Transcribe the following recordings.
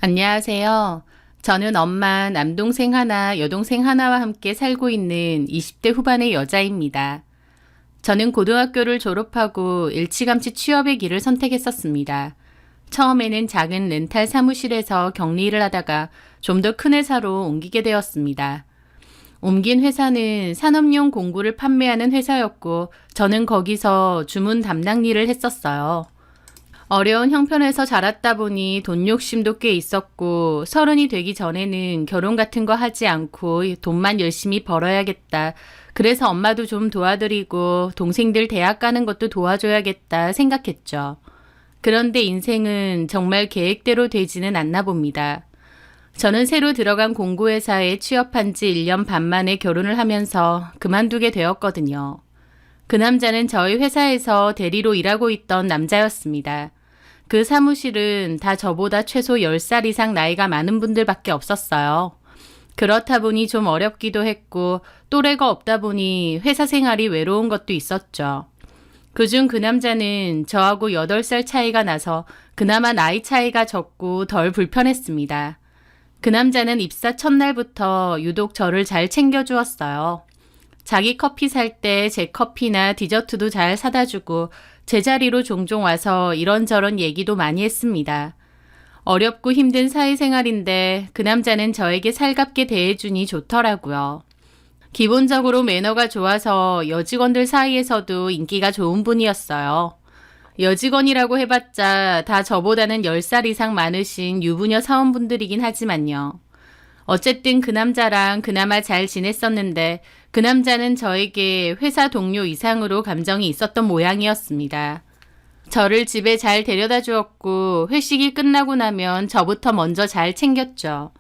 안녕하세요. 저는 엄마, 남동생 하나, 여동생 하나와 함께 살고 있는 20대 후반의 여자입니다. 저는 고등학교를 졸업하고 일찌감치 취업의 길을 선택했었습니다. 처음에는 작은 렌탈 사무실에서 격리를 하다가 좀 더 큰 회사로 옮기게 되었습니다. 옮긴 회사는 산업용 공구를 판매하는 회사였고 저는 거기서 주문 담당 일을 했었어요. 어려운 형편에서 자랐다 보니 돈 욕심도 꽤 있었고 30이 되기 전에는 결혼 같은 거 하지 않고 돈만 열심히 벌어야겠다. 그래서 엄마도 좀 도와드리고 동생들 대학 가는 것도 도와줘야겠다 생각했죠. 그런데 인생은 정말 계획대로 되지는 않나 봅니다. 저는 새로 들어간 공구회사에 취업한 지 1년 반 만에 결혼을 하면서 그만두게 되었거든요. 그 남자는 저희 회사에서 대리로 일하고 있던 남자였습니다. 그 사무실은 다 저보다 최소 10살 이상 나이가 많은 분들밖에 없었어요. 그렇다 보니 좀 어렵기도 했고 또래가 없다 보니 회사 생활이 외로운 것도 있었죠. 그중 그 남자는 저하고 8살 차이가 나서 그나마 나이 차이가 적고 덜 불편했습니다. 그 남자는 입사 첫날부터 유독 저를 잘 챙겨주었어요. 자기 커피 살 때 제 커피나 디저트도 잘 사다 주고 제자리로 종종 와서 이런저런 얘기도 많이 했습니다. 어렵고 힘든 사회생활인데 그 남자는 저에게 살갑게 대해주니 좋더라고요. 기본적으로 매너가 좋아서 여직원들 사이에서도 인기가 좋은 분이었어요. 여직원이라고 해봤자 다 저보다는 10살 이상 많으신 유부녀 사원분들이긴 하지만요. 어쨌든 그 남자랑 그나마 잘 지냈었는데 그 남자는 저에게 회사 동료 이상으로 감정이 있었던 모양이었습니다. 저를 집에 잘 데려다 주었고 회식이 끝나고 나면 저부터 먼저 잘 챙겼죠.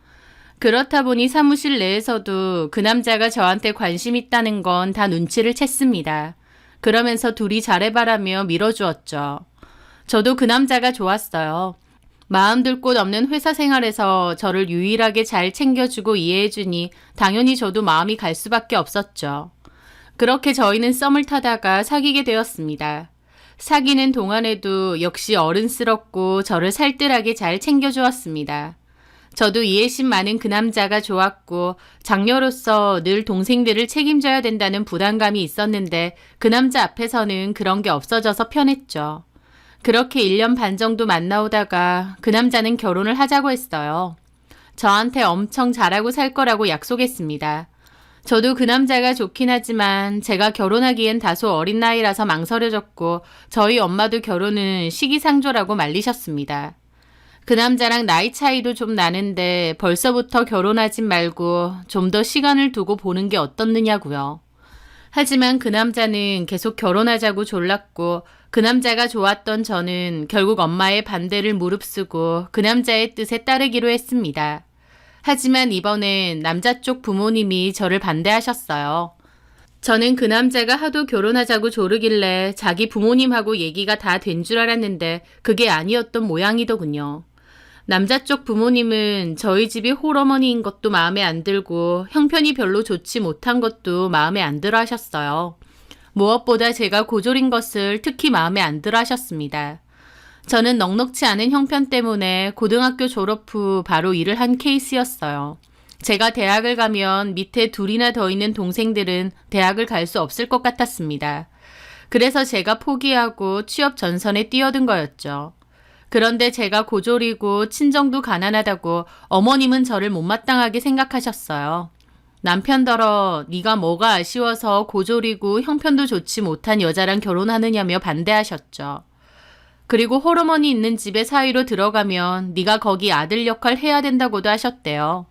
그렇다 보니 사무실 내에서도 그 남자가 저한테 관심 있다는 건 다 눈치를 챘습니다. 그러면서 둘이 잘해봐라며 밀어주었죠. 저도 그 남자가 좋았어요. 마음 둘 곳 없는 회사 생활에서 저를 유일하게 잘 챙겨주고 이해해주니 당연히 저도 마음이 갈 수밖에 없었죠. 그렇게 저희는 썸을 타다가 사귀게 되었습니다. 사귀는 동안에도 역시 어른스럽고 저를 살뜰하게 잘 챙겨주었습니다. 저도 이해심 많은 그 남자가 좋았고 장녀로서 늘 동생들을 책임져야 된다는 부담감이 있었는데 그 남자 앞에서는 그런 게 없어져서 편했죠. 그렇게 1년 반 정도 만나오다가 그 남자는 결혼을 하자고 했어요. 저한테 엄청 잘하고 살 거라고 약속했습니다. 저도 그 남자가 좋긴 하지만 제가 결혼하기엔 다소 어린 나이라서 망설여졌고 저희 엄마도 결혼은 시기상조라고 말리셨습니다. 그 남자랑 나이 차이도 좀 나는데 벌써부터 결혼하진 말고 좀 더 시간을 두고 보는 게 어떻느냐고요. 하지만 그 남자는 계속 결혼하자고 졸랐고 그 남자가 좋았던 저는 결국 엄마의 반대를 무릅쓰고 그 남자의 뜻에 따르기로 했습니다. 하지만 이번엔 남자 쪽 부모님이 저를 반대하셨어요. 저는 그 남자가 하도 결혼하자고 조르길래 자기 부모님하고 얘기가 다 된 줄 알았는데 그게 아니었던 모양이더군요. 남자 쪽 부모님은 저희 집이 홀어머니인 것도 마음에 안 들고 형편이 별로 좋지 못한 것도 마음에 안 들어 하셨어요. 무엇보다 제가 고졸인 것을 특히 마음에 안 들어 하셨습니다. 저는 넉넉지 않은 형편 때문에 고등학교 졸업 후 바로 일을 한 케이스였어요. 제가 대학을 가면 밑에 둘이나 더 있는 동생들은 대학을 갈 수 없을 것 같았습니다. 그래서 제가 포기하고 취업 전선에 뛰어든 거였죠. 그런데 제가 고졸이고 친정도 가난하다고 어머님은 저를 못마땅하게 생각하셨어요. 남편더러 네가 뭐가 아쉬워서 고졸이고 형편도 좋지 못한 여자랑 결혼하느냐며 반대하셨죠. 그리고 홀어머니 있는 집에 사위로 들어가면 네가 거기 아들 역할 해야 된다고도 하셨대요.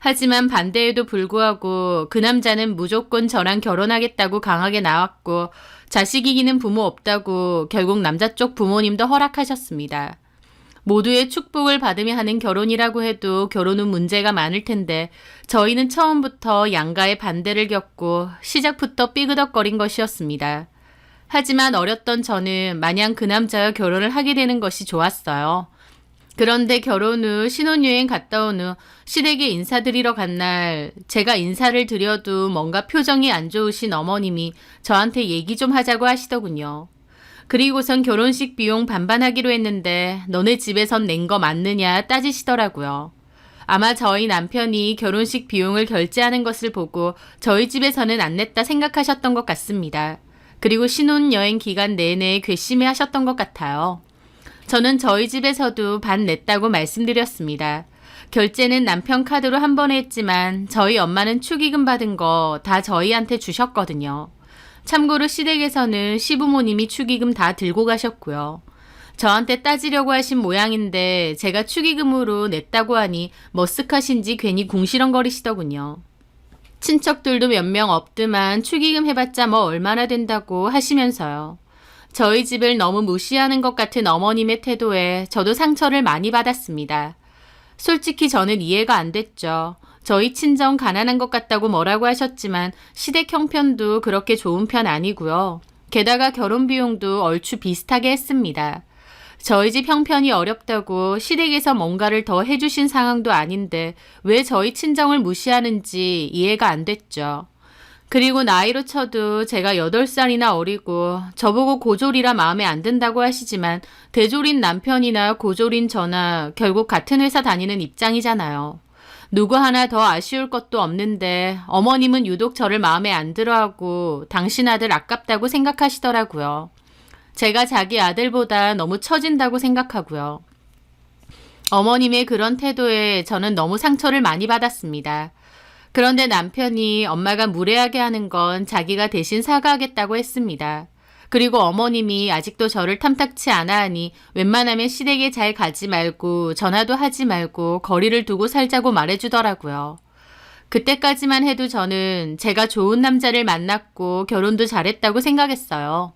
하지만 반대에도 불구하고 그 남자는 무조건 저랑 결혼하겠다고 강하게 나왔고 자식 이기는 부모 없다고 결국 남자 쪽 부모님도 허락하셨습니다. 모두의 축복을 받으며 하는 결혼이라고 해도 결혼은 문제가 많을 텐데 저희는 처음부터 양가의 반대를 겪고 시작부터 삐그덕거린 것이었습니다. 하지만 어렸던 저는 마냥 그 남자와 결혼을 하게 되는 것이 좋았어요. 그런데 결혼 후 신혼여행 갔다 온 후 시댁에 인사드리러 간 날 제가 인사를 드려도 뭔가 표정이 안 좋으신 어머님이 저한테 얘기 좀 하자고 하시더군요. 그리고선 결혼식 비용 반반하기로 했는데 너네 집에선 낸 거 맞느냐 따지시더라고요. 아마 저희 남편이 결혼식 비용을 결제하는 것을 보고 저희 집에서는 안 냈다 생각하셨던 것 같습니다. 그리고 신혼여행 기간 내내 괘씸해 하셨던 것 같아요. 저는 저희 집에서도 반 냈다고 말씀드렸습니다. 결제는 남편 카드로 한 번에 했지만 저희 엄마는 축의금 받은 거 다 저희한테 주셨거든요. 참고로 시댁에서는 시부모님이 축의금 다 들고 가셨고요. 저한테 따지려고 하신 모양인데 제가 축의금으로 냈다고 하니 머쓱하신지 괜히 궁시렁거리시더군요. 친척들도 몇 명 없드만 축의금 해봤자 뭐 얼마나 된다고 하시면서요. 저희 집을 너무 무시하는 것 같은 어머님의 태도에 저도 상처를 많이 받았습니다. 솔직히 저는 이해가 안 됐죠. 저희 친정 가난한 것 같다고 뭐라고 하셨지만 시댁 형편도 그렇게 좋은 편 아니고요. 게다가 결혼 비용도 얼추 비슷하게 했습니다. 저희 집 형편이 어렵다고 시댁에서 뭔가를 더 해주신 상황도 아닌데 왜 저희 친정을 무시하는지 이해가 안 됐죠. 그리고 나이로 쳐도 제가 8살이나 어리고 저보고 고졸이라 마음에 안 든다고 하시지만 대졸인 남편이나 고졸인 저나 결국 같은 회사 다니는 입장이잖아요. 누구 하나 더 아쉬울 것도 없는데 어머님은 유독 저를 마음에 안 들어하고 당신 아들 아깝다고 생각하시더라고요. 제가 자기 아들보다 너무 처진다고 생각하고요. 어머님의 그런 태도에 저는 너무 상처를 많이 받았습니다. 그런데 남편이 엄마가 무례하게 하는 건 자기가 대신 사과하겠다고 했습니다. 그리고 어머님이 아직도 저를 탐탁치 않아 하니 웬만하면 시댁에 잘 가지 말고 전화도 하지 말고 거리를 두고 살자고 말해주더라고요. 그때까지만 해도 저는 제가 좋은 남자를 만났고 결혼도 잘했다고 생각했어요.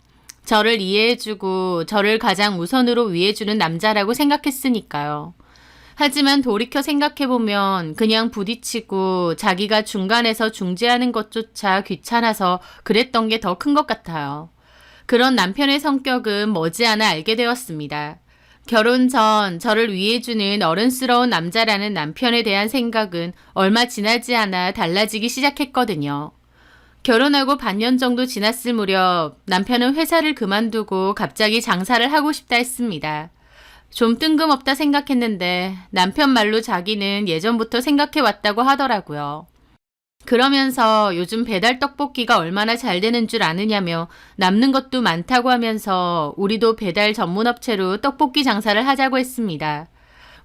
저를 이해해주고 저를 가장 우선으로 위해주는 남자라고 생각했으니까요. 하지만 돌이켜 생각해보면 그냥 부딪히고 자기가 중간에서 중재하는 것조차 귀찮아서 그랬던 게 더 큰 것 같아요. 그런 남편의 성격은 머지않아 알게 되었습니다. 결혼 전 저를 위해주는 어른스러운 남자라는 남편에 대한 생각은 얼마 지나지 않아 달라지기 시작했거든요. 결혼하고 반년 정도 지났을 무렵 남편은 회사를 그만두고 갑자기 장사를 하고 싶다 했습니다. 좀 뜬금없다 생각했는데 남편 말로 자기는 예전부터 생각해왔다고 하더라고요. 그러면서 요즘 배달 떡볶이가 얼마나 잘 되는 줄 아느냐며 남는 것도 많다고 하면서 우리도 배달 전문업체로 떡볶이 장사를 하자고 했습니다.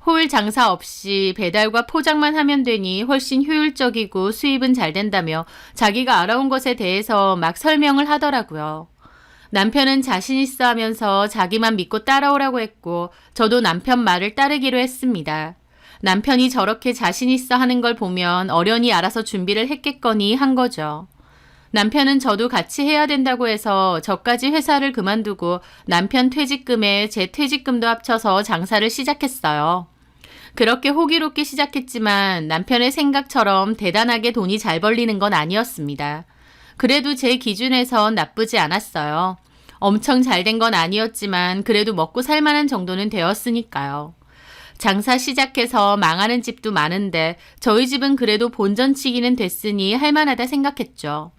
홀 장사 없이 배달과 포장만 하면 되니 훨씬 효율적이고 수입은 잘 된다며 자기가 알아온 것에 대해서 막 설명을 하더라고요. 남편은 자신 있어 하면서 자기만 믿고 따라오라고 했고 저도 남편 말을 따르기로 했습니다. 남편이 저렇게 자신 있어 하는 걸 보면 어련히 알아서 준비를 했겠거니 한 거죠. 남편은 저도 같이 해야 된다고 해서 저까지 회사를 그만두고 남편 퇴직금에 제 퇴직금도 합쳐서 장사를 시작했어요. 그렇게 호기롭게 시작했지만 남편의 생각처럼 대단하게 돈이 잘 벌리는 건 아니었습니다. 그래도 제 기준에선 나쁘지 않았어요. 엄청 잘 된 건 아니었지만 그래도 먹고 살 만한 정도는 되었으니까요. 장사 시작해서 망하는 집도 많은데 저희 집은 그래도 본전치기는 됐으니 할만하다 생각했죠.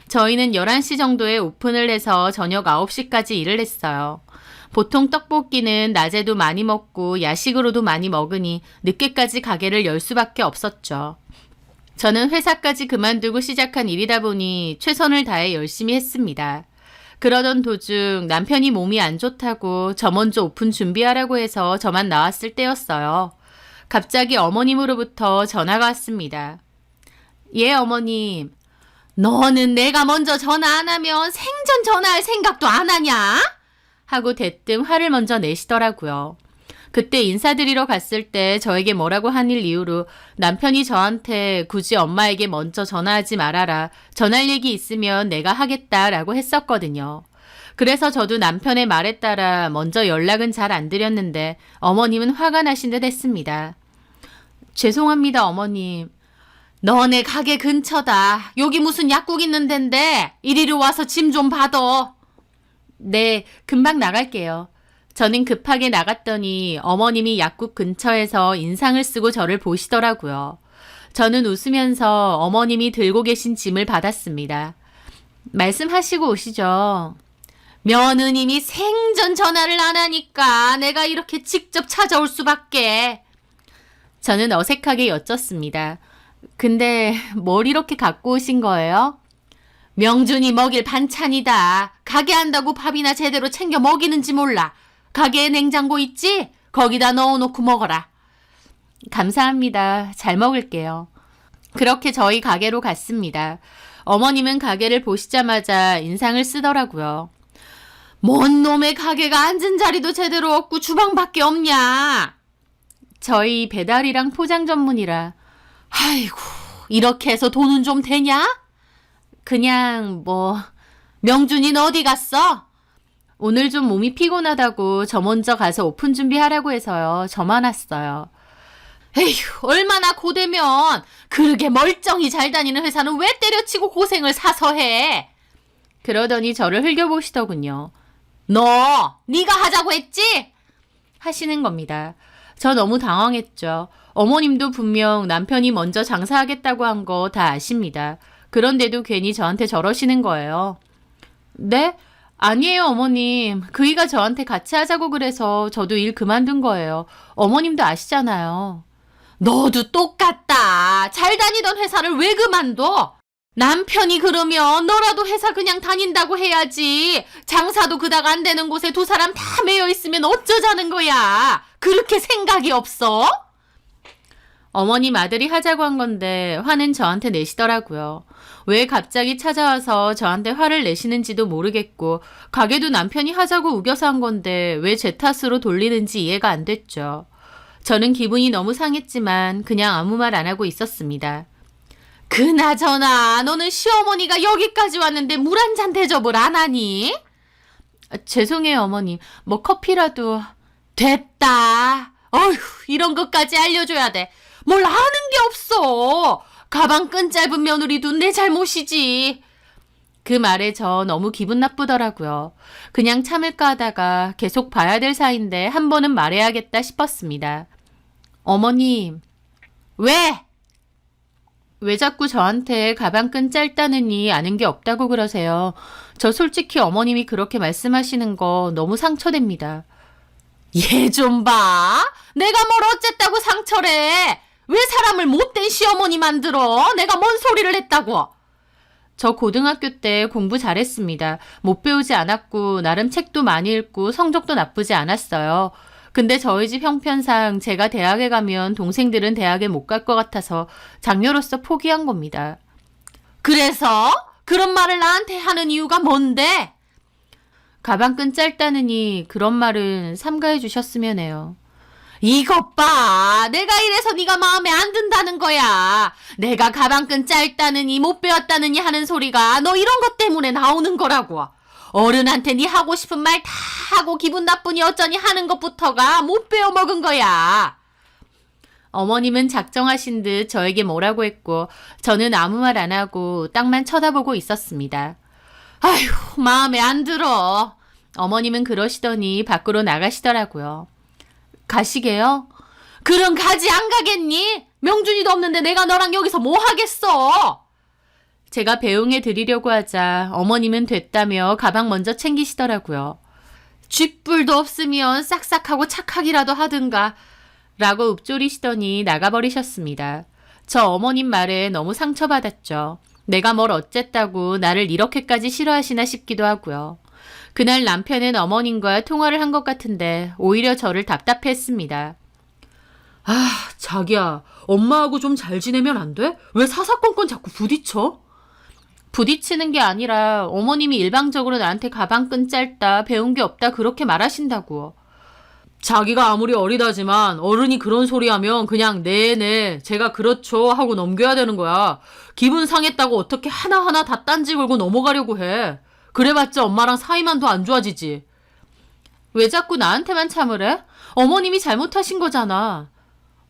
저희는 11시 정도에 오픈을 해서 저녁 9시까지 일을 했어요. 보통 떡볶이는 낮에도 많이 먹고 야식으로도 많이 먹으니 늦게까지 가게를 열 수밖에 없었죠. 저는 회사까지 그만두고 시작한 일이다 보니 최선을 다해 열심히 했습니다. 그러던 도중 남편이 몸이 안 좋다고 저 먼저 오픈 준비하라고 해서 저만 나왔을 때였어요. 갑자기 어머님으로부터 전화가 왔습니다. 예, 어머님. 너는 내가 먼저 전화 안 하면 생전 전화할 생각도 안 하냐? 하고 대뜸 화를 먼저 내시더라고요. 그때 인사드리러 갔을 때 저에게 뭐라고 한 일 이후로 남편이 저한테 굳이 엄마에게 먼저 전화하지 말아라. 전할 얘기 있으면 내가 하겠다라고 했었거든요. 그래서 저도 남편의 말에 따라 먼저 연락은 잘 안 드렸는데 어머님은 화가 나신 듯 했습니다. 죄송합니다, 어머님. 너네 가게 근처다. 여기 무슨 약국 있는 데인데 이리로 와서 짐 좀 받어. 네, 금방 나갈게요. 저는 급하게 나갔더니 어머님이 약국 근처에서 인상을 쓰고 저를 보시더라고요. 저는 웃으면서 어머님이 들고 계신 짐을 받았습니다. 말씀하시고 오시죠. 며느님이 생전 전화를 안 하니까 내가 이렇게 직접 찾아올 수밖에. 저는 어색하게 여쭙습니다. 근데 뭘 이렇게 갖고 오신 거예요? 명준이 먹일 반찬이다. 가게 한다고 밥이나 제대로 챙겨 먹이는지 몰라. 가게에 냉장고 있지? 거기다 넣어놓고 먹어라. 감사합니다. 잘 먹을게요. 그렇게 저희 가게로 갔습니다. 어머님은 가게를 보시자마자 인상을 쓰더라고요. 뭔 놈의 가게가 앉은 자리도 제대로 없고 주방밖에 없냐? 저희 배달이랑 포장 전문이라. 아이고, 이렇게 해서 돈은 좀 되냐? 그냥 명준이는 어디 갔어? 오늘 좀 몸이 피곤하다고 저 먼저 가서 오픈 준비하라고 해서요. 저만 왔어요. 에휴, 얼마나 고되면 그렇게 멀쩡히 잘 다니는 회사는 왜 때려치고 고생을 사서 해? 그러더니 저를 흘겨보시더군요. 네가 하자고 했지? 하시는 겁니다. 저 너무 당황했죠. 어머님도 분명 남편이 먼저 장사하겠다고 한 거 다 아십니다. 그런데도 괜히 저한테 저러시는 거예요. 네? 아니에요, 어머님. 그이가 저한테 같이 하자고 그래서 저도 일 그만둔 거예요. 어머님도 아시잖아요. 너도 똑같다. 잘 다니던 회사를 왜 그만둬? 남편이 그러면 너라도 회사 그냥 다닌다고 해야지. 장사도 그닥 안 되는 곳에 두 사람 다 매여 있으면 어쩌자는 거야. 그렇게 생각이 없어? 어머님 아들이 하자고 한 건데 화는 저한테 내시더라고요. 왜 갑자기 찾아와서 저한테 화를 내시는지도 모르겠고 가게도 남편이 하자고 우겨서 한 건데 왜 제 탓으로 돌리는지 이해가 안 됐죠. 저는 기분이 너무 상했지만 그냥 아무 말 안 하고 있었습니다. 그나저나 너는 시어머니가 여기까지 왔는데 물 한 잔 대접을 안 하니? 죄송해요, 어머님. 커피라도. 됐다. 어휴, 이런 것까지 알려줘야 돼. 뭘 아는 게 없어. 가방 끈 짧은 며느리도 내 잘못이지. 그 말에 저 너무 기분 나쁘더라고요. 그냥 참을까 하다가 계속 봐야 될 사이인데 한 번은 말해야겠다 싶었습니다. 어머님. 왜? 왜 자꾸 저한테 가방끈 짧다느니 아는 게 없다고 그러세요? 저 솔직히 어머님이 그렇게 말씀하시는 거 너무 상처됩니다. 얘 좀 봐. 내가 뭘 어쨌다고 상처래. 왜 사람을 못된 시어머니 만들어? 내가 뭔 소리를 했다고. 저 고등학교 때 공부 잘했습니다. 못 배우지 않았고 나름 책도 많이 읽고 성적도 나쁘지 않았어요. 근데 저희 집 형편상 제가 대학에 가면 동생들은 대학에 못 갈 것 같아서 장녀로서 포기한 겁니다. 그래서? 그런 말을 나한테 하는 이유가 뭔데? 가방끈 짧다느니 그런 말은 삼가해 주셨으면 해요. 이것 봐. 내가 이래서 네가 마음에 안 든다는 거야. 내가 가방끈 짧다느니 못 배웠다느니 하는 소리가 너 이런 것 때문에 나오는 거라고. 어른한테 네 하고 싶은 말 다 하고 기분 나쁘니 어쩌니 하는 것부터가 못 배워 먹은 거야. 어머님은 작정하신 듯 저에게 뭐라고 했고 저는 아무 말 안 하고 땅만 쳐다보고 있었습니다. 아휴, 마음에 안 들어. 어머님은 그러시더니 밖으로 나가시더라고요. 가시게요? 그럼 가지 안 가겠니? 명준이도 없는데 내가 너랑 여기서 뭐 하겠어? 제가 배웅해 드리려고 하자 어머님은 됐다며 가방 먼저 챙기시더라고요. 쥐뿔도 없으면 싹싹하고 착하기라도 하든가 라고 읊조리시더니 나가버리셨습니다. 저 어머님 말에 너무 상처받았죠. 내가 뭘 어쨌다고 나를 이렇게까지 싫어하시나 싶기도 하고요. 그날 남편은 어머님과 통화를 한 것 같은데 오히려 저를 답답해했습니다. 아, 자기야, 엄마하고 좀 잘 지내면 안 돼? 왜 사사건건 자꾸 부딪혀? 부딪히는 게 아니라 어머님이 일방적으로 나한테 가방끈 짧다, 배운 게 없다 그렇게 말하신다고. 자기가 아무리 어리다지만 어른이 그런 소리 하면 그냥 네네 제가 그렇죠 하고 넘겨야 되는 거야. 기분 상했다고 어떻게 하나하나 다 딴지 걸고 넘어가려고 해. 그래봤자 엄마랑 사이만 더 안 좋아지지. 왜 자꾸 나한테만 참으래? 어머님이 잘못하신 거잖아.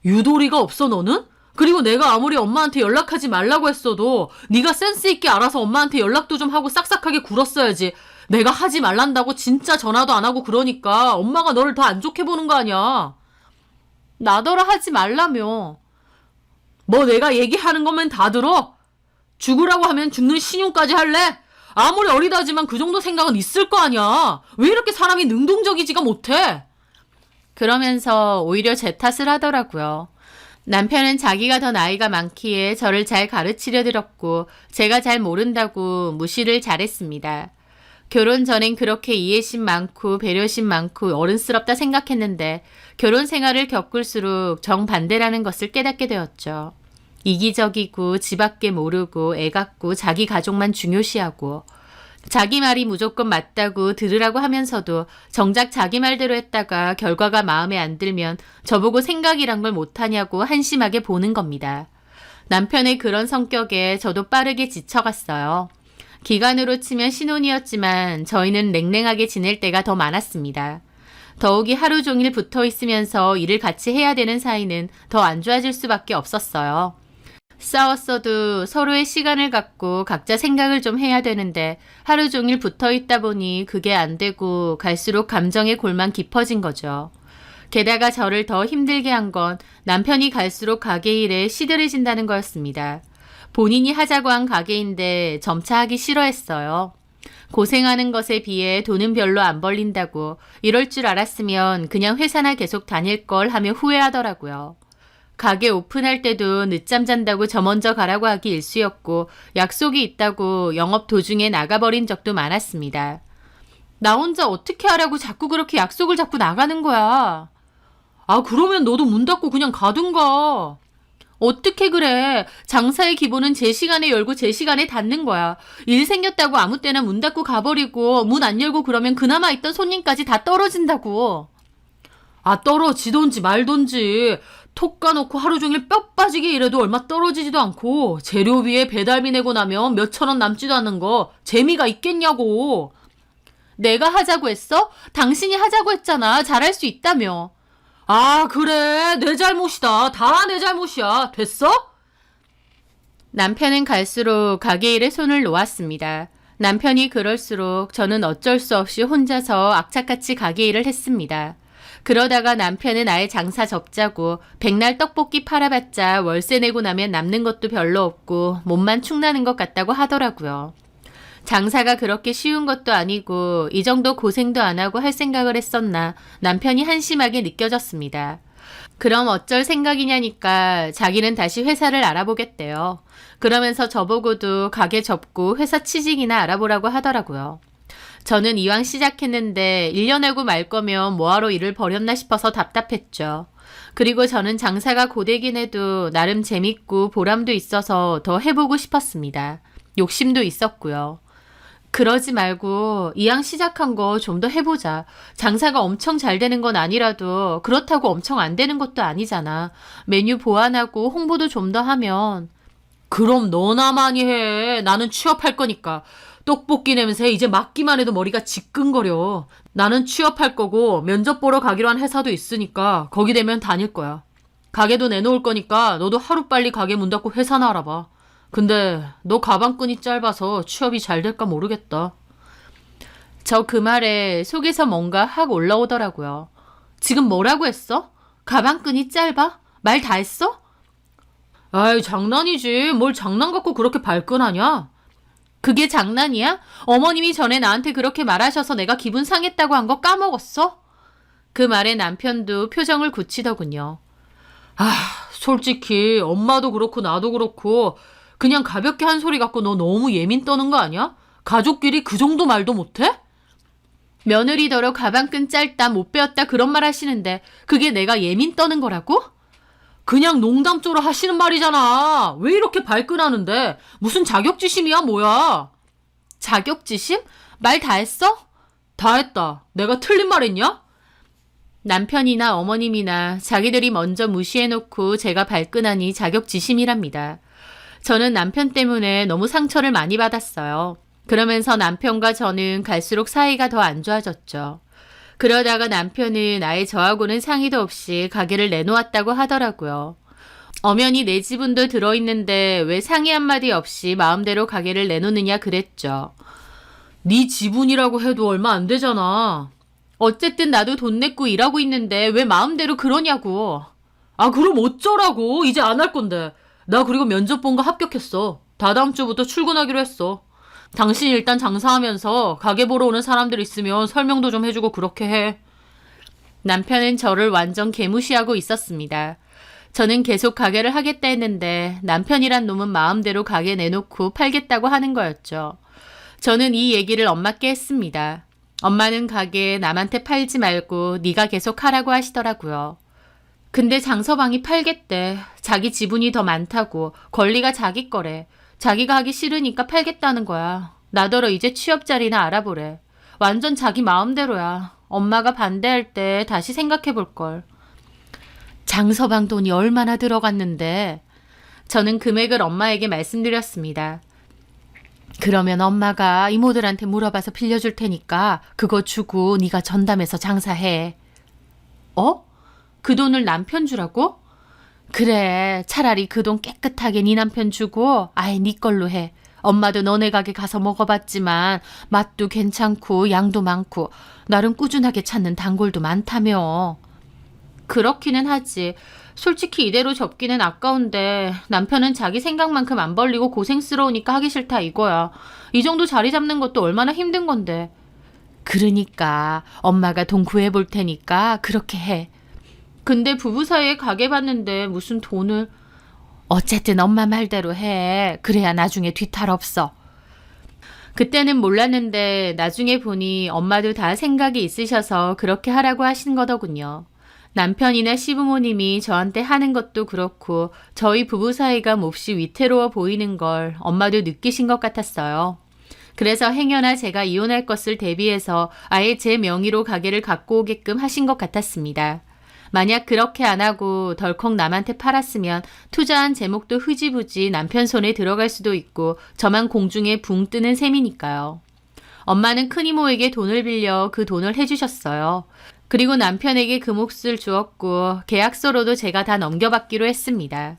유도리가 없어 너는? 그리고 내가 아무리 엄마한테 연락하지 말라고 했어도 네가 센스 있게 알아서 엄마한테 연락도 좀 하고 싹싹하게 굴었어야지. 내가 하지 말란다고 진짜 전화도 안 하고 그러니까 엄마가 너를 더 안 좋게 보는 거 아니야. 나더러 하지 말라며. 뭐 내가 얘기하는 거면 다 들어? 죽으라고 하면 죽는 신용까지 할래? 아무리 어리다지만 그 정도 생각은 있을 거 아니야. 왜 이렇게 사람이 능동적이지가 못해? 그러면서 오히려 제 탓을 하더라고요. 남편은 자기가 더 나이가 많기에 저를 잘 가르치려 들었고 제가 잘 모른다고 무시를 잘했습니다. 결혼 전엔 그렇게 이해심 많고 배려심 많고 어른스럽다 생각했는데 결혼 생활을 겪을수록 정반대라는 것을 깨닫게 되었죠. 이기적이고 지 밖에 모르고 애 같고 자기 가족만 중요시하고 자기 말이 무조건 맞다고 들으라고 하면서도 정작 자기 말대로 했다가 결과가 마음에 안 들면 저보고 생각이란 걸 못하냐고 한심하게 보는 겁니다. 남편의 그런 성격에 저도 빠르게 지쳐갔어요. 기간으로 치면 신혼이었지만 저희는 냉랭하게 지낼 때가 더 많았습니다. 더욱이 하루 종일 붙어 있으면서 일을 같이 해야 되는 사이는 더 안 좋아질 수밖에 없었어요. 싸웠어도 서로의 시간을 갖고 각자 생각을 좀 해야 되는데 하루 종일 붙어 있다 보니 그게 안 되고 갈수록 감정의 골만 깊어진 거죠. 게다가 저를 더 힘들게 한 건 남편이 갈수록 가게 일에 시들해진다는 거였습니다. 본인이 하자고 한 가게인데 점차 하기 싫어했어요. 고생하는 것에 비해 돈은 별로 안 벌린다고 이럴 줄 알았으면 그냥 회사나 계속 다닐 걸 하며 후회하더라고요. 가게 오픈할 때도 늦잠 잔다고 저 먼저 가라고 하기 일쑤였고 약속이 있다고 영업 도중에 나가버린 적도 많았습니다. 나 혼자 어떻게 하라고 자꾸 그렇게 약속을 잡고 나가는 거야. 아, 그러면 너도 문 닫고 그냥 가든가. 어떻게 그래. 장사의 기본은 제 시간에 열고 제 시간에 닫는 거야. 일 생겼다고 아무 때나 문 닫고 가버리고 문 안 열고 그러면 그나마 있던 손님까지 다 떨어진다고. 아, 떨어지던지 말던지. 톡 까놓고 하루 종일 뼈 빠지게 일해도 얼마 떨어지지도 않고 재료비에 배달비 내고 나면 몇천 원 남지도 않는 거 재미가 있겠냐고. 내가 하자고 했어? 당신이 하자고 했잖아. 잘할 수 있다며. 아, 그래. 내 잘못이다. 다 내 잘못이야. 됐어? 남편은 갈수록 가게 일에 손을 놓았습니다. 남편이 그럴수록 저는 어쩔 수 없이 혼자서 악착같이 가게 일을 했습니다. 그러다가 남편은 아예 장사 접자고 백날 떡볶이 팔아봤자 월세 내고 나면 남는 것도 별로 없고 몸만 축나는 것 같다고 하더라고요. 장사가 그렇게 쉬운 것도 아니고 이 정도 고생도 안 하고 할 생각을 했었나 남편이 한심하게 느껴졌습니다. 그럼 어쩔 생각이냐니까 자기는 다시 회사를 알아보겠대요. 그러면서 저보고도 가게 접고 회사 취직이나 알아보라고 하더라고요. 저는 이왕 시작했는데 1년 하고 말 거면 뭐하러 일을 버렸나 싶어서 답답했죠. 그리고 저는 장사가 고되긴 해도 나름 재밌고 보람도 있어서 더 해보고 싶었습니다. 욕심도 있었고요. 그러지 말고 이왕 시작한 거 좀 더 해보자. 장사가 엄청 잘 되는 건 아니라도 그렇다고 엄청 안 되는 것도 아니잖아. 메뉴 보완하고 홍보도 좀 더 하면. 그럼 너나 많이 해. 나는 취업할 거니까. 떡볶이 냄새 이제 맡기만 해도 머리가 지끈거려. 나는 취업할 거고 면접 보러 가기로 한 회사도 있으니까 거기 되면 다닐 거야. 가게도 내놓을 거니까 너도 하루빨리 가게 문 닫고 회사나 알아봐. 근데 너 가방끈이 짧아서 취업이 잘 될까 모르겠다. 저 그 말에 속에서 뭔가 확 올라오더라고요. 지금 뭐라고 했어? 가방끈이 짧아? 말 다 했어? 아이, 장난이지. 뭘 장난 갖고 그렇게 발끈하냐? 그게 장난이야? 어머님이 전에 나한테 그렇게 말하셔서 내가 기분 상했다고 한 거 까먹었어? 그 말에 남편도 표정을 굳히더군요. 아, 솔직히 엄마도 그렇고 나도 그렇고 그냥 가볍게 한 소리 갖고 너 너무 예민 떠는 거 아니야? 가족끼리 그 정도 말도 못해? 며느리더러 가방끈 짧다 못 배웠다 그런 말 하시는데 그게 내가 예민 떠는 거라고? 그냥 농담조로 하시는 말이잖아. 왜 이렇게 발끈하는데? 무슨 자격지심이야 뭐야? 자격지심? 말 다 했어? 다 했다. 내가 틀린 말 했냐? 남편이나 어머님이나 자기들이 먼저 무시해놓고 제가 발끈하니 자격지심이랍니다. 저는 남편 때문에 너무 상처를 많이 받았어요. 그러면서 남편과 저는 갈수록 사이가 더 안 좋아졌죠. 그러다가 남편은 아예 저하고는 상의도 없이 가게를 내놓았다고 하더라고요. 엄연히 내 지분도 들어있는데 왜 상의 한마디 없이 마음대로 가게를 내놓느냐 그랬죠. 네 지분이라고 해도 얼마 안 되잖아. 어쨌든 나도 돈 냈고 일하고 있는데 왜 마음대로 그러냐고. 아, 그럼 어쩌라고. 이제 안 할 건데. 나 그리고 면접 본 거 합격했어. 다다음 주부터 출근하기로 했어. 당신이 일단 장사하면서 가게 보러 오는 사람들 있으면 설명도 좀 해주고 그렇게 해. 남편은 저를 완전 개무시하고 있었습니다. 저는 계속 가게를 하겠다 했는데 남편이란 놈은 마음대로 가게 내놓고 팔겠다고 하는 거였죠. 저는 이 얘기를 엄마께 했습니다. 엄마는 가게 남한테 팔지 말고 네가 계속 하라고 하시더라고요. 근데 장서방이 팔겠대. 자기 지분이 더 많다고. 권리가 자기 거래. 자기가 하기 싫으니까 팔겠다는 거야. 나더러 이제 취업 자리나 알아보래. 완전 자기 마음대로야. 엄마가 반대할 때 다시 생각해 볼걸. 장서방 돈이 얼마나 들어갔는데. 저는 금액을 엄마에게 말씀드렸습니다. 그러면 엄마가 이모들한테 물어봐서 빌려줄 테니까 그거 주고 네가 전담해서 장사해. 어? 그 돈을 남편 주라고? 그래, 차라리 그 돈 깨끗하게 네 남편 주고 아예 네 걸로 해. 엄마도 너네 가게 가서 먹어봤지만 맛도 괜찮고 양도 많고 나름 꾸준하게 찾는 단골도 많다며. 그렇기는 하지. 솔직히 이대로 접기는 아까운데 남편은 자기 생각만큼 안 벌리고 고생스러우니까 하기 싫다 이거야. 이 정도 자리 잡는 것도 얼마나 힘든 건데. 그러니까 엄마가 돈 구해볼 테니까 그렇게 해. 근데 부부 사이에 가게 봤는데 무슨 돈을. 어쨌든 엄마 말대로 해. 그래야 나중에 뒤탈 없어. 그때는 몰랐는데 나중에 보니 엄마도 다 생각이 있으셔서 그렇게 하라고 하신 거더군요. 남편이나 시부모님이 저한테 하는 것도 그렇고 저희 부부 사이가 몹시 위태로워 보이는 걸 엄마도 느끼신 것 같았어요. 그래서 행여나 제가 이혼할 것을 대비해서 아예 제 명의로 가게를 갖고 오게끔 하신 것 같았습니다. 만약 그렇게 안 하고 덜컥 남한테 팔았으면 투자한 제목도 흐지부지 남편 손에 들어갈 수도 있고 저만 공중에 붕 뜨는 셈이니까요. 엄마는 큰이모에게 돈을 빌려 그 돈을 해주셨어요. 그리고 남편에게 그 몫을 주었고 계약서로도 제가 다 넘겨받기로 했습니다.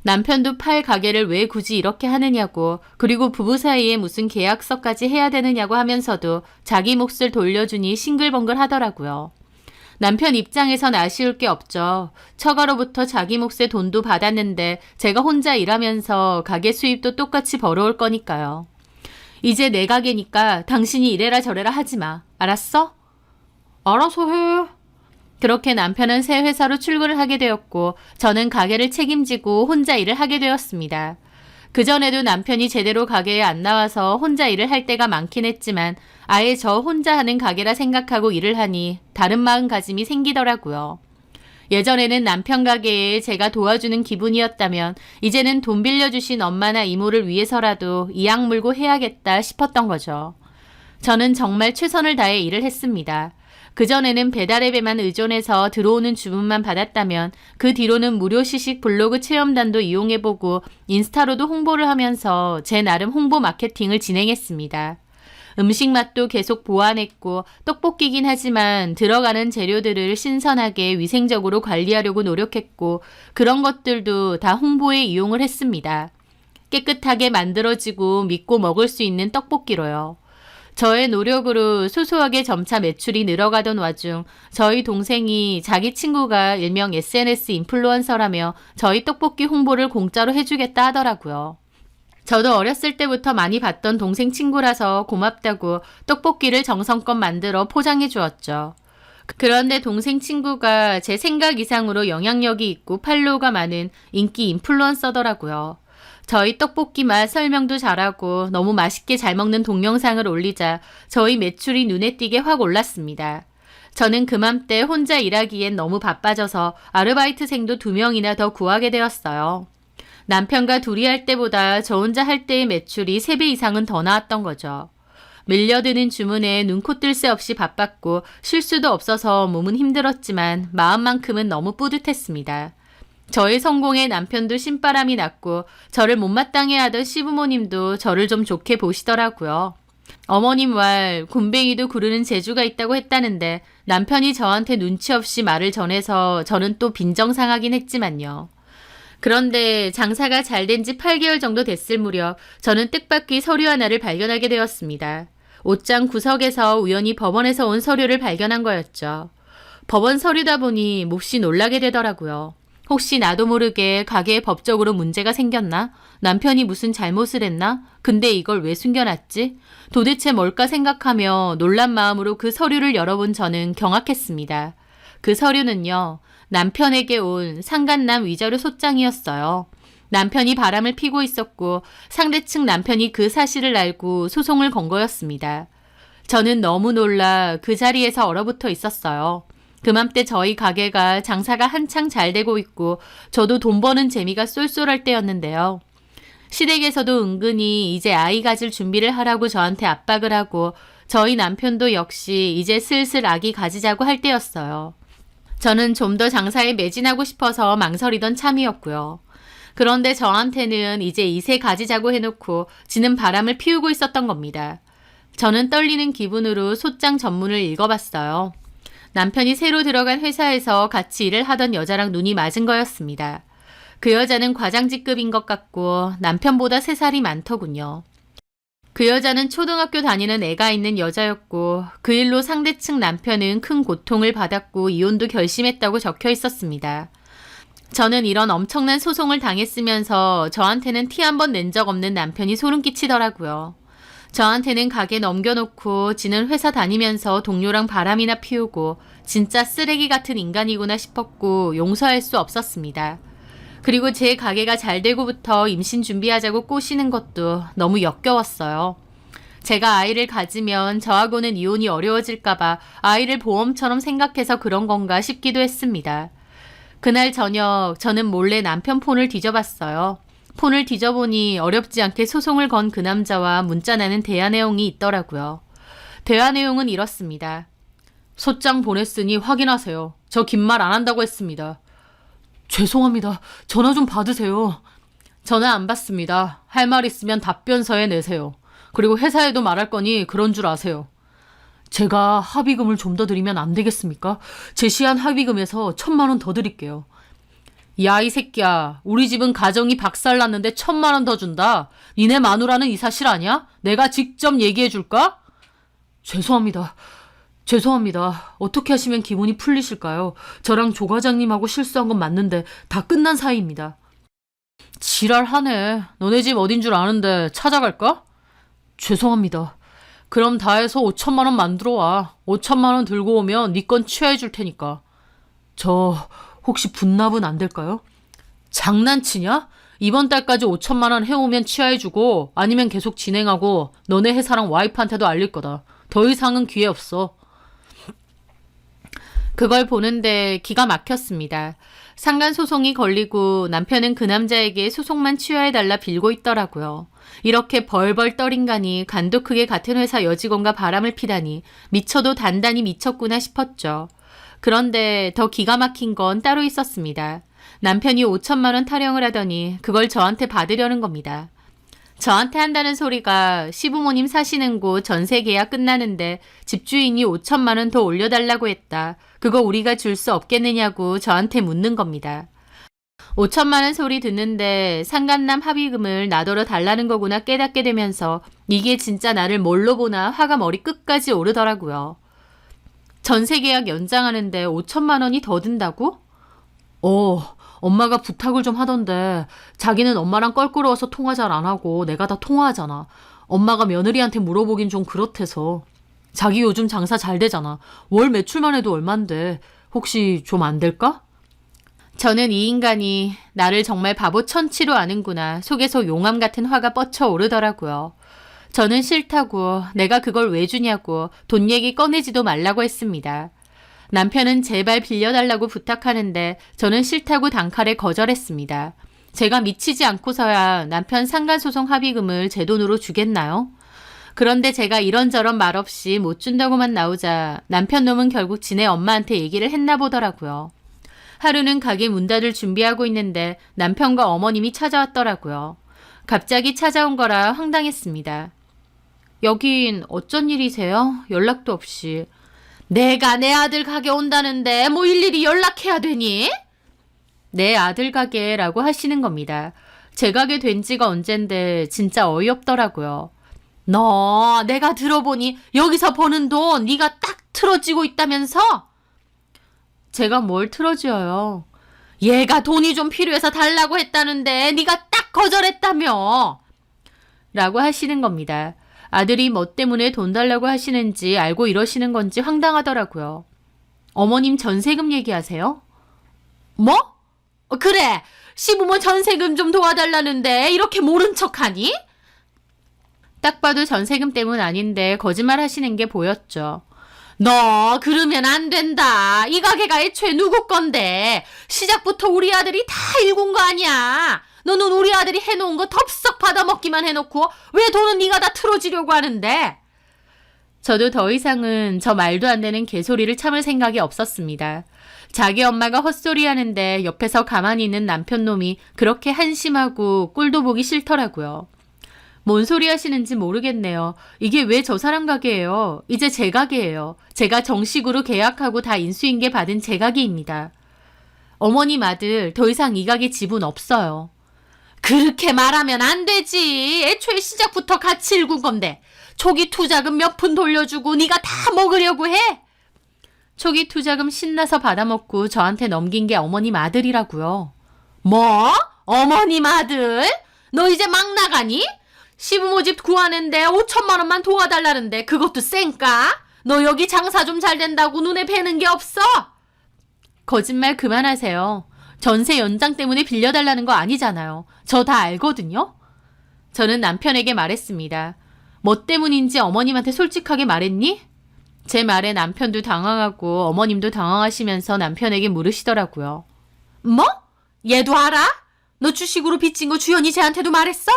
남편도 팔 가게를 왜 굳이 이렇게 하느냐고, 그리고 부부 사이에 무슨 계약서까지 해야 되느냐고 하면서도 자기 몫을 돌려주니 싱글벙글 하더라고요. 남편 입장에선 아쉬울 게 없죠. 처가로부터 자기 몫의 돈도 받았는데 제가 혼자 일하면서 가게 수입도 똑같이 벌어올 거니까요. 이제 내 가게니까 당신이 이래라 저래라 하지 마. 알았어? 알아서 해. 그렇게 남편은 새 회사로 출근을 하게 되었고 저는 가게를 책임지고 혼자 일을 하게 되었습니다. 그전에도 남편이 제대로 가게에 안 나와서 혼자 일을 할 때가 많긴 했지만 아예 저 혼자 하는 가게라 생각하고 일을 하니 다른 마음가짐이 생기더라고요. 예전에는 남편 가게에 제가 도와주는 기분이었다면 이제는 돈 빌려주신 엄마나 이모를 위해서라도 이 약 물고 해야겠다 싶었던 거죠. 저는 정말 최선을 다해 일을 했습니다. 그전에는 배달앱에만 의존해서 들어오는 주문만 받았다면 그 뒤로는 무료 시식 블로그 체험단도 이용해보고 인스타로도 홍보를 하면서 제 나름 홍보 마케팅을 진행했습니다. 음식 맛도 계속 보완했고 떡볶이긴 하지만 들어가는 재료들을 신선하게 위생적으로 관리하려고 노력했고 그런 것들도 다 홍보에 이용을 했습니다. 깨끗하게 만들어지고 믿고 먹을 수 있는 떡볶이로요. 저의 노력으로 소소하게 점차 매출이 늘어가던 와중 저희 동생이 자기 친구가 일명 SNS 인플루언서라며 저희 떡볶이 홍보를 공짜로 해주겠다 하더라고요. 저도 어렸을 때부터 많이 봤던 동생 친구라서 고맙다고 떡볶이를 정성껏 만들어 포장해 주었죠. 그런데 동생 친구가 제 생각 이상으로 영향력이 있고 팔로우가 많은 인기 인플루언서더라고요. 저희 떡볶이 맛 설명도 잘하고 너무 맛있게 잘 먹는 동영상을 올리자 저희 매출이 눈에 띄게 확 올랐습니다. 저는 그맘때 혼자 일하기엔 너무 바빠져서 아르바이트생도 2명이나 더 구하게 되었어요. 남편과 둘이 할 때보다 저 혼자 할 때의 매출이 3배 이상은 더 나왔던 거죠. 밀려드는 주문에 눈코 뜰 새 없이 바빴고 쉴 수도 없어서 몸은 힘들었지만 마음만큼은 너무 뿌듯했습니다. 저의 성공에 남편도 신바람이 났고 저를 못마땅해 하던 시부모님도 저를 좀 좋게 보시더라고요. 어머님 말 굼벵이도 구르는 재주가 있다고 했다는데 남편이 저한테 눈치 없이 말을 전해서 저는 또 빈정상하긴 했지만요. 그런데 장사가 잘 된 지 8개월 정도 됐을 무렵 저는 뜻밖의 서류 하나를 발견하게 되었습니다. 옷장 구석에서 우연히 법원에서 온 서류를 발견한 거였죠. 법원 서류다 보니 몹시 놀라게 되더라고요. 혹시 나도 모르게 가게에 법적으로 문제가 생겼나? 남편이 무슨 잘못을 했나? 근데 이걸 왜 숨겨놨지? 도대체 뭘까 생각하며 놀란 마음으로 그 서류를 열어본 저는 경악했습니다. 그 서류는요, 남편에게 온 상간남 위자료 소장이었어요. 남편이 바람을 피고 있었고 상대측 남편이 그 사실을 알고 소송을 건 거였습니다. 저는 너무 놀라 그 자리에서 얼어붙어 있었어요. 그맘때 저희 가게가 장사가 한창 잘 되고 있고 저도 돈 버는 재미가 쏠쏠할 때였는데요. 시댁에서도 은근히 이제 아이 가질 준비를 하라고 저한테 압박을 하고 저희 남편도 역시 이제 슬슬 아기 가지자고 할 때였어요. 저는 좀 더 장사에 매진하고 싶어서 망설이던 참이었고요. 그런데 저한테는 이제 2세 가지자고 해놓고 지는 바람을 피우고 있었던 겁니다. 저는 떨리는 기분으로 소장 전문을 읽어봤어요. 남편이 새로 들어간 회사에서 같이 일을 하던 여자랑 눈이 맞은 거였습니다. 그 여자는 과장직급인 것 같고 남편보다 3살이 많더군요. 그 여자는 초등학교 다니는 애가 있는 여자였고 그 일로 상대측 남편은 큰 고통을 받았고 이혼도 결심했다고 적혀 있었습니다. 저는 이런 엄청난 소송을 당했으면서 저한테는 티 한 번 낸 적 없는 남편이 소름 끼치더라고요. 저한테는 가게 넘겨놓고 지는 회사 다니면서 동료랑 바람이나 피우고 진짜 쓰레기 같은 인간이구나 싶었고 용서할 수 없었습니다. 그리고 제 가게가 잘 되고부터 임신 준비하자고 꼬시는 것도 너무 역겨웠어요. 제가 아이를 가지면 저하고는 이혼이 어려워질까봐 아이를 보험처럼 생각해서 그런 건가 싶기도 했습니다. 그날 저녁 저는 몰래 남편 폰을 뒤져봤어요. 폰을 뒤져보니 어렵지 않게 소송을 건 그 남자와 문자나는 대화 내용이 있더라고요. 대화 내용은 이렇습니다. 소장 보냈으니 확인하세요. 저 긴 말 안 한다고 했습니다. 죄송합니다. 전화 좀 받으세요. 전화 안 받습니다. 할 말 있으면 답변서에 내세요. 그리고 회사에도 말할 거니 그런 줄 아세요. 제가 합의금을 좀 더 드리면 안 되겠습니까? 제시한 합의금에서 1,000만 원 더 드릴게요. 야, 이 새끼야. 우리 집은 가정이 박살났는데 1,000만 원 더 준다. 니네 마누라는 이 사실 아니야? 내가 직접 얘기해 줄까? 죄송합니다. 어떻게 하시면 기분이 풀리실까요? 저랑 조 과장님하고 실수한 건 맞는데 다 끝난 사이입니다. 지랄하네. 너네 집 어딘 줄 아는데 찾아갈까? 죄송합니다. 그럼 다 해서 5,000만 원 만들어 와. 5,000만 원 들고 오면 네 건 취하해 줄 테니까. 저 혹시 분납은 안 될까요? 장난치냐? 이번 달까지 5,000만 원 해오면 취하해 주고 아니면 계속 진행하고 너네 회사랑 와이프한테도 알릴 거다. 더 이상은 기회 없어. 그걸 보는데 기가 막혔습니다. 상간 소송이 걸리고 남편은 그 남자에게 소송만 취하해달라 빌고 있더라고요. 이렇게 벌벌 떨 인간이 간도 크게 같은 회사 여직원과 바람을 피다니 미쳐도 단단히 미쳤구나 싶었죠. 그런데 더 기가 막힌 건 따로 있었습니다. 남편이 5,000만 원 타령을 하더니 그걸 저한테 받으려는 겁니다. 저한테 한다는 소리가 시부모님 사시는 곳 전세 계약 끝나는데 집주인이 5,000만 원 더 올려달라고 했다. 그거 우리가 줄 수 없겠느냐고 저한테 묻는 겁니다. 5,000만 원 소리 듣는데 상간남 합의금을 나더러 달라는 거구나 깨닫게 되면서 이게 진짜 나를 뭘로 보나 화가 머리 끝까지 오르더라고요. 전세 계약 연장하는데 5,000만 원이 더 든다고? 엄마가 부탁을 좀 하던데 자기는 엄마랑 껄끄러워서 통화 잘 안 하고 내가 다 통화하잖아. 엄마가 며느리한테 물어보긴 좀 그렇대서. 자기 요즘 장사 잘 되잖아. 월 매출만 해도 얼만데 혹시 좀 안 될까? 저는 이 인간이 나를 정말 바보 천치로 아는구나 속에서 용암 같은 화가 뻗쳐 오르더라고요. 저는 싫다고 내가 그걸 왜 주냐고 돈 얘기 꺼내지도 말라고 했습니다. 남편은 제발 빌려달라고 부탁하는데 저는 싫다고 단칼에 거절했습니다. 제가 미치지 않고서야 남편 상간소송 합의금을 제 돈으로 주겠나요? 그런데 제가 이런저런 말 없이 못 준다고만 나오자 남편 놈은 결국 지네 엄마한테 얘기를 했나 보더라고요. 하루는 가게 문 닫을 준비하고 있는데 남편과 어머님이 찾아왔더라고요. 갑자기 찾아온 거라 황당했습니다. 여긴 어쩐 일이세요? 연락도 없이. 내가 내 아들 가게 온다는데 뭐 일일이 연락해야 되니? 내 아들 가게라고 하시는 겁니다. 제 가게 된 지가 언젠데 진짜 어이없더라고요. 너 내가 들어보니 여기서 버는 돈 네가 딱 틀어지고 있다면서? 제가 뭘 틀어지어요? 얘가 돈이 좀 필요해서 달라고 했다는데 네가 딱 거절했다며. 라고 하시는 겁니다. 아들이 뭐 때문에 돈 달라고 하시는지 알고 이러시는 건지 황당하더라고요. 어머님 전세금 얘기하세요? 뭐? 그래. 시부모 전세금 좀 도와달라는데 이렇게 모른 척하니? 딱 봐도 전세금 때문 아닌데 거짓말 하시는 게 보였죠. 너 그러면 안 된다. 이 가게가 애초에 누구 건데. 시작부터 우리 아들이 다 일군 거 아니야. 너는 우리 아들이 해놓은 거 덥석 받아먹기만 해놓고 왜 돈은 네가 다 틀어지려고 하는데? 저도 더 이상은 저 말도 안 되는 개소리를 참을 생각이 없었습니다. 자기 엄마가 헛소리 하는데 옆에서 가만히 있는 남편 놈이 그렇게 한심하고 꼴도 보기 싫더라고요. 뭔 소리 하시는지 모르겠네요. 이게 왜 저 사람 가게예요? 이제 제 가게예요. 제가 정식으로 계약하고 다 인수인계 받은 제 가게입니다. 어머님 아들 더 이상 이 가게 지분 없어요. 그렇게 말하면 안 되지. 애초에 시작부터 같이 일군 건데. 초기 투자금 몇 푼 돌려주고 네가 다 먹으려고 해? 초기 투자금 신나서 받아먹고 저한테 넘긴 게 어머님 아들이라고요. 뭐? 어머님 아들? 너 이제 막 나가니? 시부모 집 구하는데 5천만 원만 도와달라는데 그것도 쌩까? 너 여기 장사 좀 잘 된다고 눈에 뵈는 게 없어? 거짓말 그만하세요. 전세 연장 때문에 빌려달라는 거 아니잖아요. 저 다 알거든요. 저는 남편에게 말했습니다. 뭐 때문인지 어머님한테 솔직하게 말했니? 제 말에 남편도 당황하고 어머님도 당황하시면서 남편에게 물으시더라고요. 뭐? 얘도 알아? 너 주식으로 빚진 거 주연이 쟤한테도 말했어?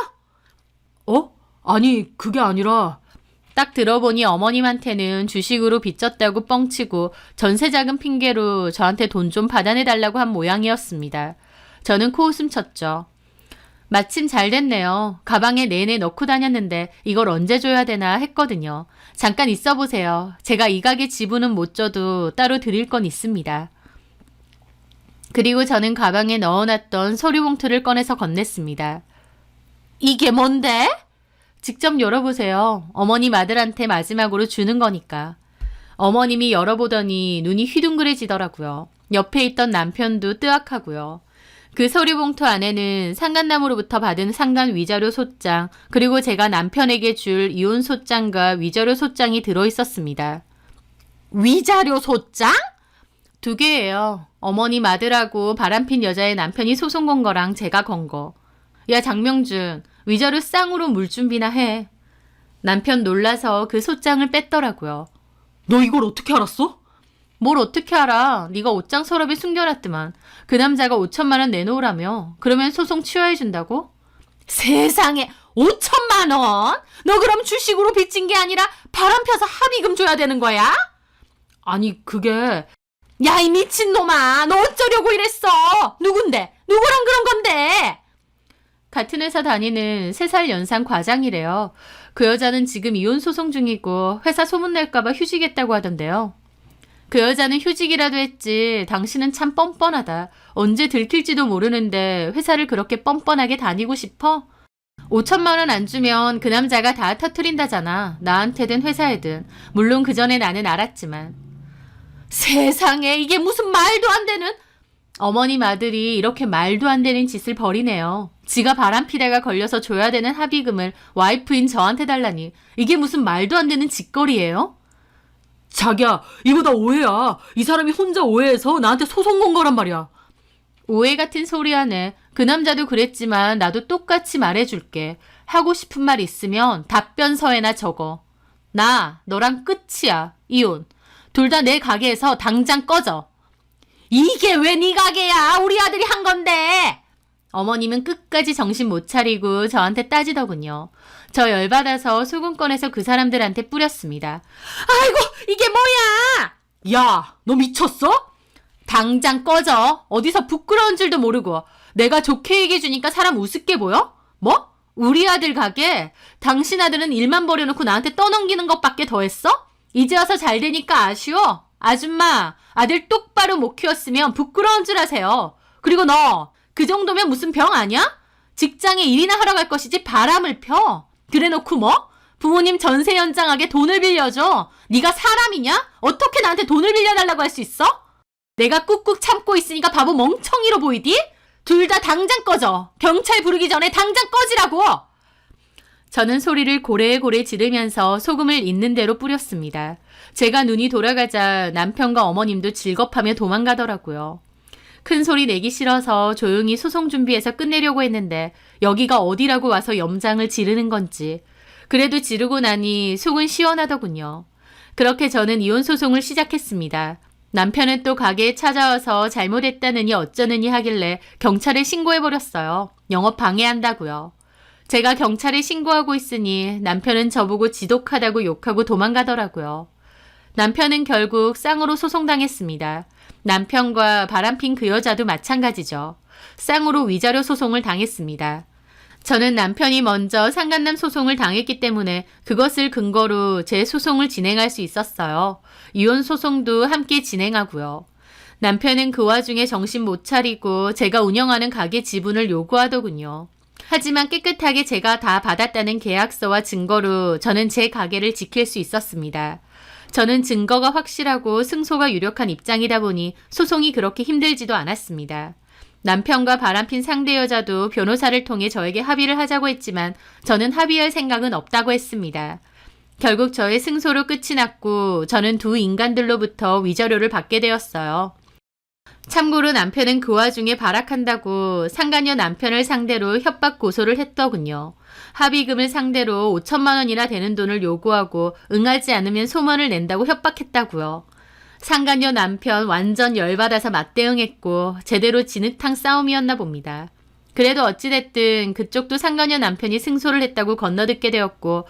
아니 그게 아니라 딱 들어보니 어머님한테는 주식으로 빚졌다고 뻥치고 전세자금 핑계로 저한테 돈 좀 받아내달라고 한 모양이었습니다. 저는 코웃음 쳤죠. 마침 잘 됐네요. 가방에 내내 넣고 다녔는데 이걸 언제 줘야 되나 했거든요. 잠깐 있어 보세요. 제가 이 가게 지분은 못 줘도 따로 드릴 건 있습니다. 그리고 저는 가방에 넣어놨던 서류 봉투를 꺼내서 건넸습니다. 이게 뭔데? 직접 열어보세요. 어머님 아들한테 마지막으로 주는 거니까. 어머님이 열어보더니 눈이 휘둥그레지더라고요. 옆에 있던 남편도 뜨악하고요. 그 서류 봉투 안에는 상간남으로부터 받은 상간 위자료 소장, 그리고 제가 남편에게 줄 이혼 소장과 위자료 소장이 들어있었습니다. 위자료 소장? 2개예요. 어머님 아들하고 바람핀 여자의 남편이 소송 건 거랑 제가 건 거. 야 장명준, 위자료 쌍으로 물 준비나 해. 남편 놀라서 그 소장을 뺐더라고요. 너 이걸 어떻게 알았어? 뭘 어떻게 알아? 네가 옷장 서랍에 숨겨놨더만. 그 남자가 5천만 원 내놓으라며. 그러면 소송 취하해준다고? 세상에 5천만 원? 너 그럼 주식으로 빚진 게 아니라 바람 펴서 합의금 줘야 되는 거야? 아니 그게... 야 이 미친놈아, 너 어쩌려고 이랬어? 누군데? 누구랑 그런 건데? 같은 회사 다니는 3살 연상 과장이래요. 그 여자는 지금 이혼 소송 중이고 회사 소문낼까봐 휴직했다고 하던데요. 그 여자는 휴직이라도 했지 당신은 참 뻔뻔하다. 언제 들킬지도 모르는데 회사를 그렇게 뻔뻔하게 다니고 싶어? 5천만 원 안 주면 그 남자가 다 터트린다잖아. 나한테든 회사에든. 물론 그 전에 나는 알았지만. 세상에 이게 무슨 말도 안 되는... 어머님 아들이 이렇게 말도 안 되는 짓을 벌이네요. 지가 바람피다가 걸려서 줘야 되는 합의금을 와이프인 저한테 달라니. 이게 무슨 말도 안 되는 짓거리예요? 자기야, 이거 다 오해야. 이 사람이 혼자 오해해서 나한테 소송 건 거란 말이야. 오해 같은 소리 하네. 그 남자도 그랬지만 나도 똑같이 말해줄게. 하고 싶은 말 있으면 답변서에나 적어. 나 너랑 끝이야. 이혼. 둘 다 내 가게에서 당장 꺼져. 이게 왜 네 가게야? 우리 아들이 한 건데. 어머님은 끝까지 정신 못 차리고 저한테 따지더군요. 저 열받아서 소금 꺼내서 그 사람들한테 뿌렸습니다. 아이고 이게 뭐야? 야, 너 미쳤어? 당장 꺼져. 어디서 부끄러운 줄도 모르고. 내가 좋게 얘기해주니까 사람 우습게 보여? 뭐? 우리 아들 가게? 당신 아들은 일만 벌여놓고 나한테 떠넘기는 것밖에 더 했어? 이제 와서 잘 되니까 아쉬워? 아줌마, 아들 똑바로 못 키웠으면 부끄러운 줄 아세요. 그리고 너, 그 정도면 무슨 병 아니야? 직장에 일이나 하러 갈 것이지 바람을 펴. 그래놓고 뭐? 부모님 전세 연장하게 돈을 빌려줘. 네가 사람이냐? 어떻게 나한테 돈을 빌려달라고 할 수 있어? 내가 꾹꾹 참고 있으니까 바보 멍청이로 보이디? 둘 다 당장 꺼져. 경찰 부르기 전에 당장 꺼지라고. 저는 소리를 고래고래 지르면서 소금을 있는 대로 뿌렸습니다. 제가 눈이 돌아가자 남편과 어머님도 질겁하며 도망가더라고요. 큰 소리 내기 싫어서 조용히 소송 준비해서 끝내려고 했는데 여기가 어디라고 와서 염장을 지르는 건지. 그래도 지르고 나니 속은 시원하더군요. 그렇게 저는 이혼 소송을 시작했습니다. 남편은 또 가게에 찾아와서 잘못했다느니 어쩌느니 하길래 경찰에 신고해버렸어요. 영업 방해한다고요. 제가 경찰에 신고하고 있으니 남편은 저보고 지독하다고 욕하고 도망가더라고요. 남편은 결국 쌍으로 소송당했습니다. 남편과 바람핀 그 여자도 마찬가지죠. 쌍으로 위자료 소송을 당했습니다. 저는 남편이 먼저 상간남 소송을 당했기 때문에 그것을 근거로 제 소송을 진행할 수 있었어요. 이혼 소송도 함께 진행하고요. 남편은 그 와중에 정신 못 차리고 제가 운영하는 가게 지분을 요구하더군요. 하지만 깨끗하게 제가 다 받았다는 계약서와 증거로 저는 제 가게를 지킬 수 있었습니다. 저는 증거가 확실하고 승소가 유력한 입장이다 보니 소송이 그렇게 힘들지도 않았습니다. 남편과 바람핀 상대 여자도 변호사를 통해 저에게 합의를 하자고 했지만 저는 합의할 생각은 없다고 했습니다. 결국 저의 승소로 끝이 났고 저는 두 인간들로부터 위자료를 받게 되었어요. 참고로 남편은 그 와중에 발악한다고 상간녀 남편을 상대로 협박 고소를 했더군요. 합의금을 상대로 5천만 원이나 되는 돈을 요구하고 응하지 않으면 소문을 낸다고 협박했다고요. 상간녀 남편 완전 열받아서 맞대응했고 제대로 진흙탕 싸움이었나 봅니다. 그래도 어찌됐든 그쪽도 상간녀 남편이 승소를 했다고 건너듣게 되었고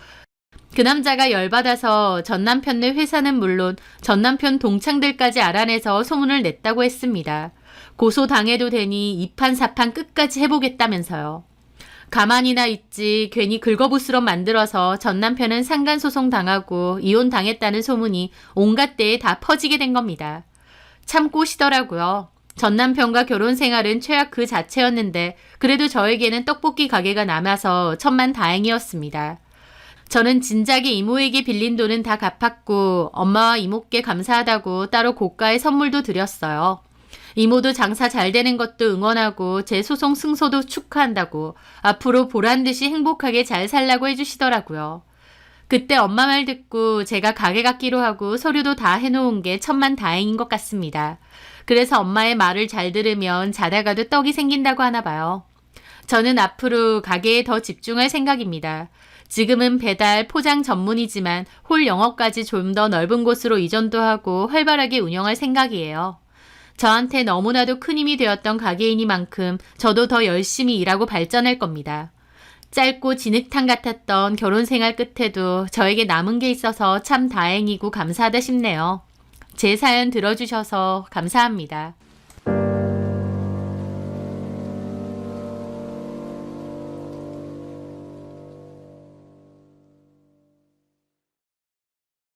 그 남자가 열받아서 전 남편네 회사는 물론 전 남편 동창들까지 알아내서 소문을 냈다고 했습니다. 고소당해도 되니 이판사판 끝까지 해보겠다면서요. 가만히나 있지 괜히 긁어부스럼 만들어서 전 남편은 상간소송 당하고 이혼당했다는 소문이 온갖 데에 다 퍼지게 된 겁니다. 참 꼬시더라고요. 전 남편과 결혼 생활은 최악 그 자체였는데 그래도 저에게는 떡볶이 가게가 남아서 천만다행이었습니다. 저는 진작에 이모에게 빌린 돈은 다 갚았고 엄마와 이모께 감사하다고 따로 고가의 선물도 드렸어요. 이모도 장사 잘 되는 것도 응원하고 제 소송 승소도 축하한다고 앞으로 보란듯이 행복하게 잘 살라고 해주시더라고요. 그때 엄마 말 듣고 제가 가게 갖기로 하고 서류도 다 해놓은 게 천만다행인 것 같습니다. 그래서 엄마의 말을 잘 들으면 자다가도 떡이 생긴다고 하나 봐요. 저는 앞으로 가게에 더 집중할 생각입니다. 지금은 배달, 포장 전문이지만 홀 영업까지 좀 더 넓은 곳으로 이전도 하고 활발하게 운영할 생각이에요. 저한테 너무나도 큰 힘이 되었던 가게이니만큼 저도 더 열심히 일하고 발전할 겁니다. 짧고 진흙탕 같았던 결혼 생활 끝에도 저에게 남은 게 있어서 참 다행이고 감사하다 싶네요. 제 사연 들어주셔서 감사합니다.